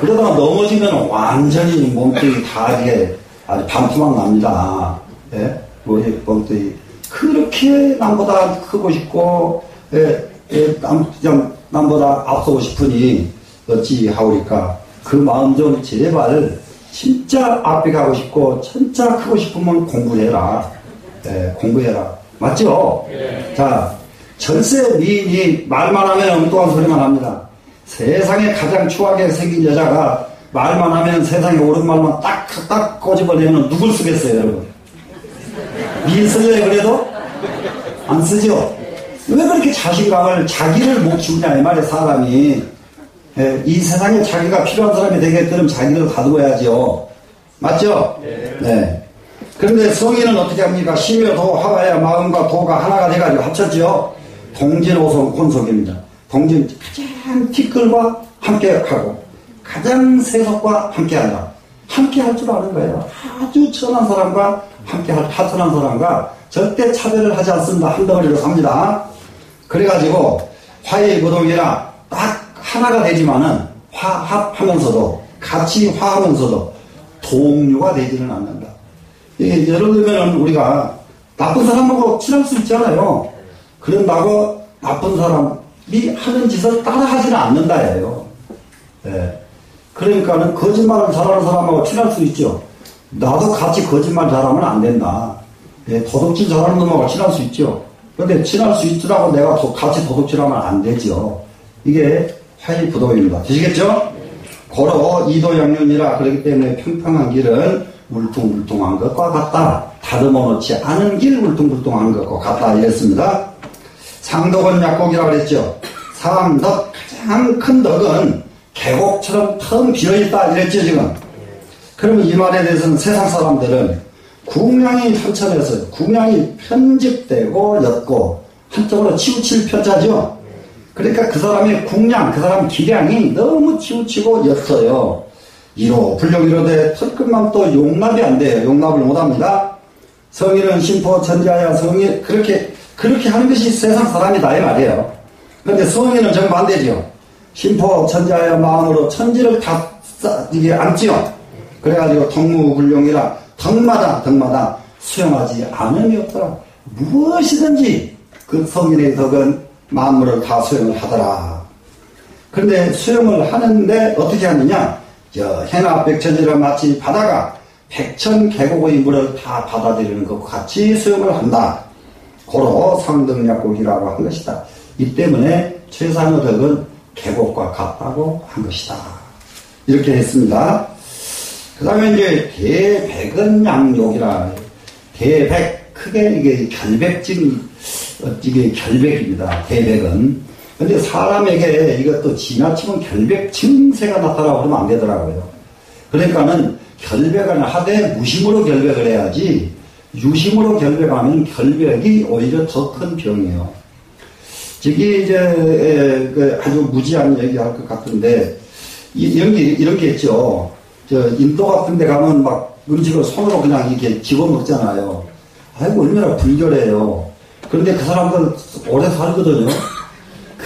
그러다가 넘어지면 완전히 몸뚱이 다 이게 아주 반토막 납니다. 예? 머리에 뻥튀기. 그렇게 남보다 크고 싶고, 남보다 앞서고 싶으니, 어찌 하오리까. 그 마음 좀 제발, 진짜 앞에 가고 싶고, 진짜 크고 싶으면 공부해라. 공부해라. 맞죠? 네. 자, 전세 미인이 말만 하면 엉뚱한 소리만 합니다. 세상에 가장 추하게 생긴 여자가 말만 하면 세상에 옳은 말만 딱 꼬집어내면 누굴 쓰겠어요, 여러분? 미인 쓰려요, 그래도? 안 쓰죠? 왜 그렇게 자신감을, 자기를 못 키우냐, 이 말이에요, 사람이. 이 세상에 자기가 필요한 사람이 되게끔 자기를 다듬어야죠. 맞죠? 네. 그런데 성인은 어떻게 합니까? 심여 도 하와야 마음과 도가 하나가 돼가지고 합쳤죠. 동진오성 혼속입니다. 동진, 가장 티끌과 함께하고, 가장 세속과 함께한다. 함께할 줄 아는 거예요. 아주 천한 사람과 하천한 사람과 절대 차별을 하지 않습니다. 한 덩어리로 삽니다. 그래가지고 화해부동이라 딱 하나가 되지만은 화합하면서도 같이 화하면서도 동료가 되지는 않는다. 예를 들면 우리가 나쁜 사람하고 친할 수 있잖아요. 그런다고 나쁜 사람이 하는 짓을 따라하지는 않는다예요. 그러니까는 거짓말을 잘하는 사람하고 친할 수 있죠. 나도 같이 거짓말 잘하면 안 된다. 도둑질 잘하는 놈하고 친할 수 있죠. 그런데 친할 수 있더라고 내가 같이 도둑질하면 안 되죠. 이게 화해부동입니다. 되시겠죠? 고로 이도양륜이라 그렇기 때문에 평평한 길은 울퉁불퉁한 것과 같다. 다듬어 놓지 않은 길 울퉁불퉁한 것과 같다. 이랬습니다. 상덕은 약곡이라고 그랬죠. 상덕, 가장 큰 덕은 계곡처럼 텅 비어있다. 이랬죠, 지금. 그러면 이 말에 대해서는 세상 사람들은 궁양이 편천해서 궁양이 편집되고 옅고 한쪽으로 치우칠 편자죠. 그러니까 그 사람의 궁양, 그 사람 기량이 너무 치우치고 옅어요. 이로 불령이로되 털끝만 또 용납이 안 돼요. 용납을 못합니다. 성인은 심포 천지하야 성인 그렇게 하는 것이 세상 사람이다 이 말이에요. 그런데 성인은 정반대죠. 심포 천지하야 마음으로 천지를 다 이게 안지요. 그래가지고 덕무불용이라 덕마다 수용하지 않음이 없더라. 무엇이든지 그 성인의 덕은 만물을 다 수용을 하더라. 그런데 수용을 하는데 어떻게 하느냐? 해나 백천지를 마치 바다가 백천 계곡의 물을 다 받아들이는 것과 같이 수용을 한다. 고로 상등약곡이라고 한 것이다. 이 때문에 최상의 덕은 계곡과 같다고 한 것이다. 이렇게 했습니다. 그 다음에 이제 대백은 양욕이라. 대백, 크게 이게 이게 결백입니다. 대백은. 근데 사람에게 이것도 지나치면 결백 증세가 나타나고 그러면 안 되더라고요. 그러니까는 결백을 하되 무심으로 결백을 해야지 유심으로 결백하면 결백이 오히려 더 큰 병이에요. 저기 이제 아주 무지한 얘기할 것 같은데 이런 게 있죠. 인도 같은 데 가면 막 음식을 손으로 그냥 이렇게 집어 먹잖아요. 아이고 얼마나 불결해요. 그런데 그 사람들 오래 살거든요.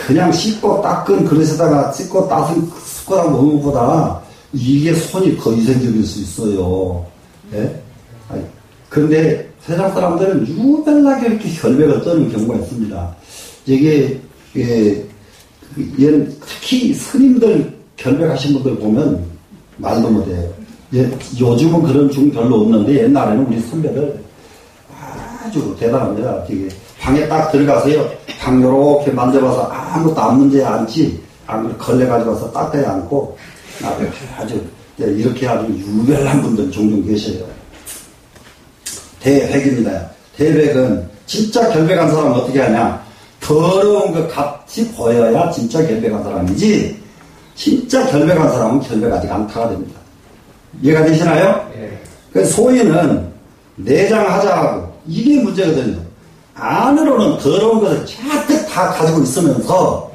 그냥 씻고 닦은 그릇에다가 씻고 닦은 숟가락 먹는 것보다 이게 손이 더 위생적일 수 있어요. 예? 그런데 세상 사람들은 유별나게 이렇게 결백을 떠는 경우가 있습니다. 이게 특히 스님들 결백하신 분들 보면 말도 못해요. 요즘은 그런 중 별로 없는데 옛날에는 우리 선배들 아주 대단합니다. 되게 방에 딱 들어가서요. 방 요렇게 만져봐서 아무것도 안 문제 않지. 걸레 가져가서 닦아야 않고 아주 이렇게 아주 유별난 분들 종종 계셔요. 대백입니다. 대백은 진짜 결백한 사람은 어떻게 하냐. 더러운 것 같이 보여야 진짜 결백한 사람이지 진짜 결백한 사람은 결백하지 않다가 됩니다. 이해가 되시나요? 네. 그래서 소인은 내장하자하고 이게 문제거든요. 안으로는 더러운 것을 잔뜩 다 가지고 있으면서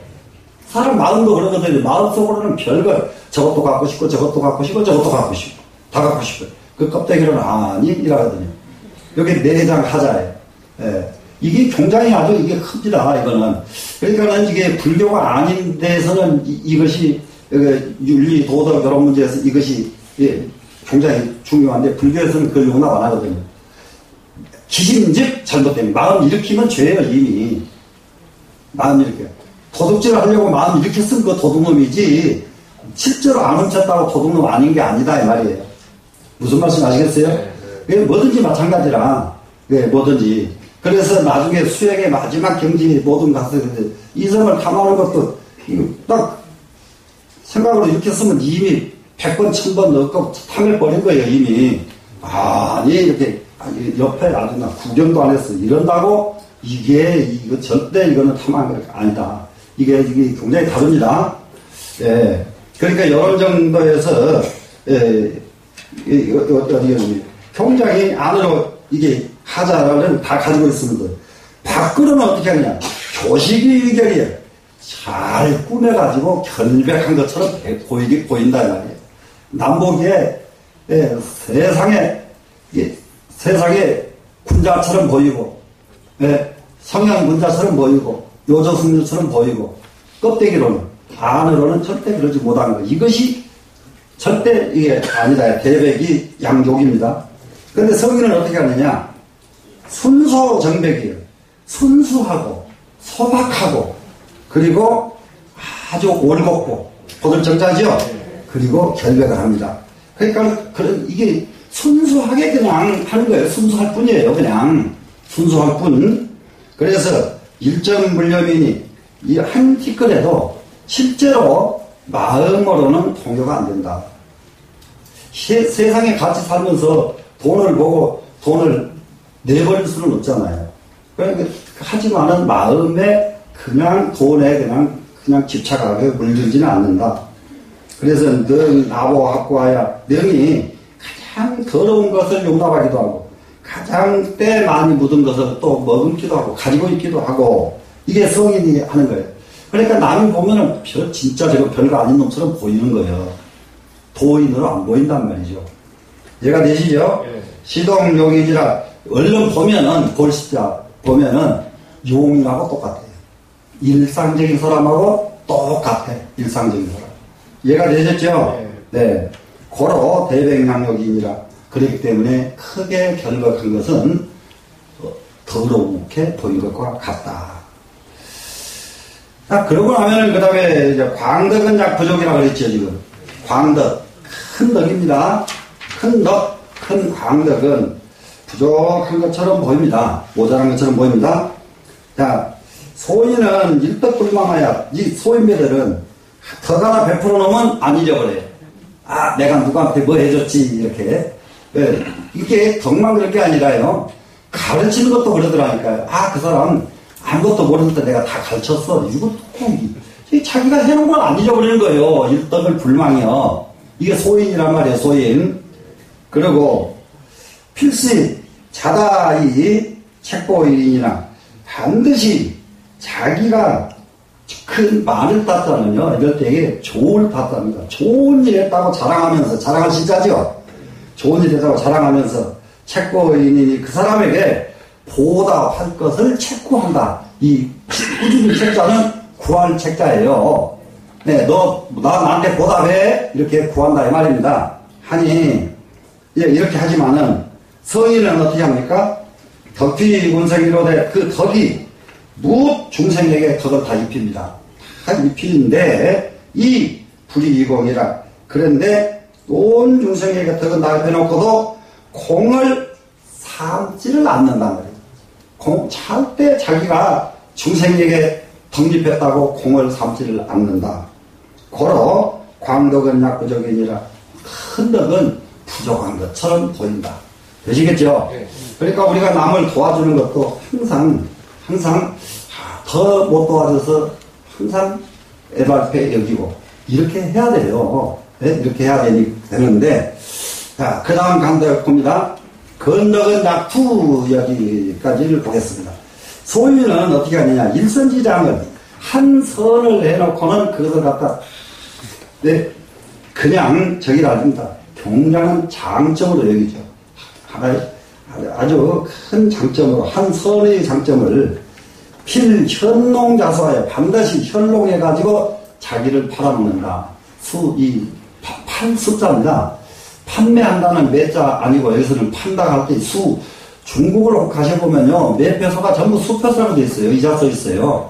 사람 마음도 그러거든요. 마음속으로는 별걸 저것도 갖고 싶고 저것도 갖고 싶고 저것도 갖고 싶고 다 갖고 싶어요. 그 껍데기로는 아니 이라거든요. 여기 내장하자예요. 예. 이게 굉장히 아주 이게 큽니다. 이거는. 그러니까는 이게 불교가 아닌 데서는 이것이 윤리 도덕 이런 문제에서 이것이 굉장히 중요한데 불교에서는 그걸 용납 안 하거든요. 기심즉 잘못된 마음 일으키면 죄예요 이미. 마음 일으켜 도둑질을 하려고 마음 일으켰으면 그 도둑놈이지 실제로 안 훔쳤다고 도둑놈 아닌 게 아니다 이 말이에요. 무슨 말씀 아시겠어요? 뭐든지 마찬가지라. 뭐든지. 그래서 나중에 수행의 마지막 경지 모든 갔을 때 이성을 탐하는 것도 딱 생각으로 일으켰으면 이미 100번 1000번 넣고 탐해버린 거예요 이미. 아니 이렇게 옆에 아주 나 구경도 안 했어 이런다고 이거 절대 이거는 탐한 게 아니다. 이게 굉장히 다릅니다. 예. 그러니까 이런 정도에서 어디 굉장히 안으로 이게 하자를 다 가지고 있습니다. 밖으로는 어떻게 하느냐? 교식이 위결이에요. 잘 꾸며가지고 결백한 것처럼 보인다 이 말이에요. 남보기에 세상에 군자처럼 보이고 성형 군자처럼 보이고 요조승류처럼 보이고 껍데기로는 안으로는 절대 그러지 못하는 거. 이것이 절대 이게 아니다. 대백이 양족입니다. 그런데 성인은 어떻게 하느냐? 순소정백이에요. 순수하고 소박하고 그리고 아주 올곧고 보들정자죠. 그리고 결백을 합니다. 그러니까 이게 순수하게 그냥 하는 거예요. 순수할 뿐이에요. 그냥 순수할 뿐. 그래서 일정불념이니 이 한 티끌에도 실제로 마음으로는 통요가 안 된다. 세상에 같이 살면서 돈을 보고 돈을 내버릴 수는 없잖아요. 그러니까 하지만은 마음에 그냥 돈에 그냥 집착하게 물들지는 않는다. 그래서 능 나보학과야 능이 가장 더러운 것을 용납하기도 하고 가장 때 많이 묻은 것을 또 머금기도 하고 가지고 있기도 하고 이게 성인이 하는 거예요. 그러니까 남이 보면은 진짜 저거 별거 아닌 놈처럼 보이는 거예요. 도인으로 안 보인단 말이죠. 이해가 되시죠? 네. 시동용인이라 얼른 보면은 용이하고 똑같아요. 일상적인 사람하고 똑같아. 일상적인 사람. 이해가 되셨죠? 네. 고로 대백양욕이니라. 그렇기 때문에 크게 결박한 것은 더럽게 보인 것과 같다. 그러고 나면은 그 다음에 이제 광덕은 약부족이라고 그랬죠, 지금. 광덕. 큰 덕입니다. 큰 광덕은 부족한 것처럼 보입니다. 모자란 것처럼 보입니다. 자, 소인은 일덕불망하야. 이 소인배들은 덕 하나 베풀어 놓으면 안 잊어버려요. 아, 내가 누구한테 뭐 해줬지, 이렇게. 네. 이게 덕만 그럴 게 아니라요. 가르치는 것도 그러더라니까요. 아, 그 사람 아무것도 모르는 때 내가 다 가르쳤어. 이것도 꼭, 자기가 해놓은 걸 안 잊어버리는 거예요. 일덕을 불망이요. 이게 소인이란 말이에요, 소인. 그리고 필시 자다이 책보인이나 반드시 자기가 큰 말을 땄다면요. 이럴 때에 좋을 땄답니다. 좋은 일 했다고 자랑하면서, 자랑할 시자죠. 좋은 일 했다고 자랑하면서 책보인이니 그 사람에게 보답할 것을 책구한다. 이 꾸준히 책자는 구할 책자예요. 네, 나한테 보답해. 이렇게 구한다. 이 말입니다. 하니, 이렇게 하지만은 성인은 어떻게 합니까? 덕비 군생이로 그 덕이 무엇 중생에게 덕을 다 입힙니다. 다 입히는데, 이 불이이공이라. 그런데 온 중생에게 덕은 다 입혀놓고도 공을 삼지를 않는단 말이에요. 절대 자기가 중생에게 덕립했다고 공을 삼지를 않는다. 고로 광덕은 약부족이니라. 큰 덕은 부족한 것처럼 보인다. 되시겠죠? 네. 그러니까 우리가 남을 도와주는 것도 항상 더 못 도와줘서 항상 애발패 여기고 이렇게 해야 돼요. 네? 이렇게 해야 되는데 자, 그 다음 간다 봅니다. 건덕은 약투 여기까지를 보겠습니다. 소유는 어떻게 하느냐. 일선지장을 한 선을 해놓고는 그것을 갖다 그냥 저기랍니다. 굉장한 장점으로 여기죠. 아주 큰 장점으로 한 선의 장점을 필현농자수하여 반드시 현농해가지고 자기를 팔아먹는다. 팔 숫자입니다. 판매한다는 매자 아니고 여기서는 판다 할 때 중국을 가셔보면요, 매표소가 전부 수표소라고 돼 있어요. 이자 써 있어요.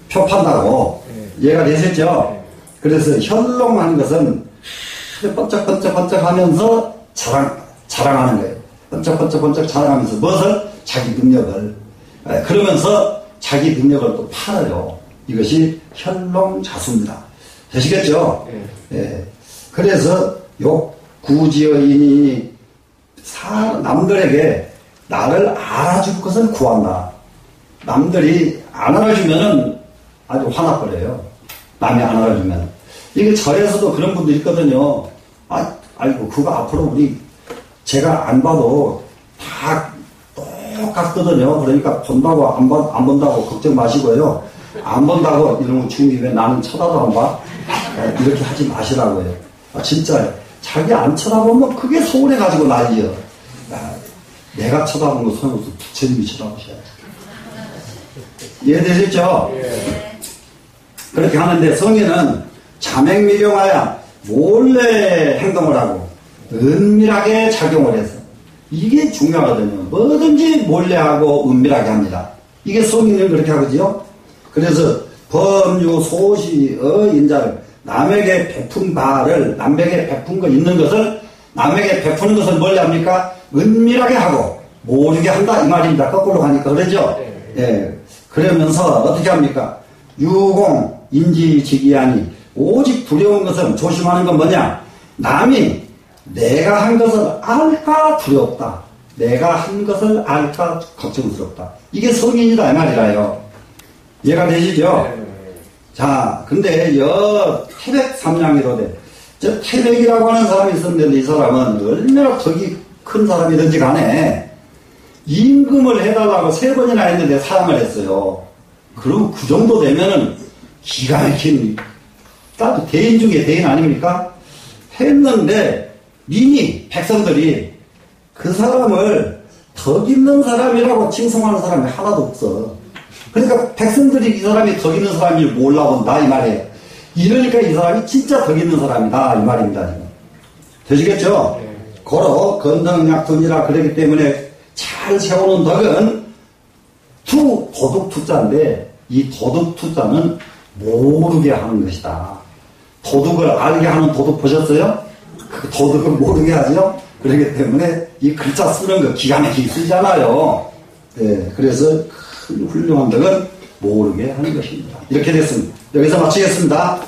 표 판다고. 이해가 되셨죠? 그래서 현롱하는 것은 번쩍번쩍번쩍 하면서 자랑하는 거예요. 번쩍번쩍번쩍 자랑하면서 무엇을? 자기 능력을. 그러면서 자기 능력을 또 팔아요. 이것이 현롱자수입니다. 되시겠죠? 예. 그래서 구지어인이 남들에게 나를 알아줄 것을 구한다. 남들이 안 알아주면은 아주 화나버려요. 남이 안 알아주면. 이게 절에서도 그런 분들 있거든요. 아이고, 그거 앞으로 제가 안 봐도 다 똑같거든요. 그러니까 본다고 안 본다고 걱정 마시고요. 안 본다고 이러면 주님이 왜 나는 쳐다도 안 봐? 이렇게 하지 마시라고요. 진짜 자기 안 쳐다보면 그게 서운해가지고 난리요. 내가 쳐다보는 거 소용없어. 부처님이 쳐다보셔야 돼. 이해되셨죠? 그렇게 하는데 성인은 자맹미룡하여 몰래 행동을 하고 은밀하게 작용을 해서 이게 중요하거든요. 뭐든지 몰래 하고 은밀하게 합니다. 이게 성인은 그렇게 하거든요. 그래서 법유 소시의 인자를 남에게 베푼 바를 남에게 베푼 거 있는 것을 남에게 베푸는 것을 몰래 합니까? 은밀하게 하고 모르게 한다 이 말입니다. 거꾸로 가니까 그러죠? 예. 그러면서 어떻게 합니까? 유공 인지직이하니 오직 두려운 것은 조심하는 건 뭐냐? 남이 내가 한 것을 알까 두렵다. 내가 한 것을 알까 걱정스럽다. 이게 성인이다 이 말이라요. 이해가 되시죠? 자, 근데 태백 삼량이로되 저 태백이라고 하는 사람이 있었는데 이 사람은 얼마나 덕이 큰 사람이든지 간에 임금을 해달라고 3번이나 했는데 사양을 했어요. 그럼 그 정도 되면은 기가 막힌 따로 대인 중에 대인 아닙니까? 했는데 이미 백성들이 그 사람을 덕 있는 사람이라고 칭송하는 사람이 하나도 없어. 그러니까 백성들이 이 사람이 덕 있는 사람인 줄 몰라본다 이 말이에요. 이러니까 이 사람이 진짜 덕 있는 사람이다 이 말입니다. 지금. 되시겠죠? 고로 건덕약투니라 그러기 때문에 잘 세우는 덕은 도둑투자인데 이 도둑투자는 모르게 하는 것이다. 도둑을 알게 하는 도둑 보셨어요? 그 도둑을 모르게 하죠? 그렇기 때문에 이 글자 쓰는 거 기가 막히게 쓰잖아요. 네, 그래서 큰 훌륭한 덕은 모르게 하는 것입니다. 이렇게 됐습니다. 여기서 마치겠습니다.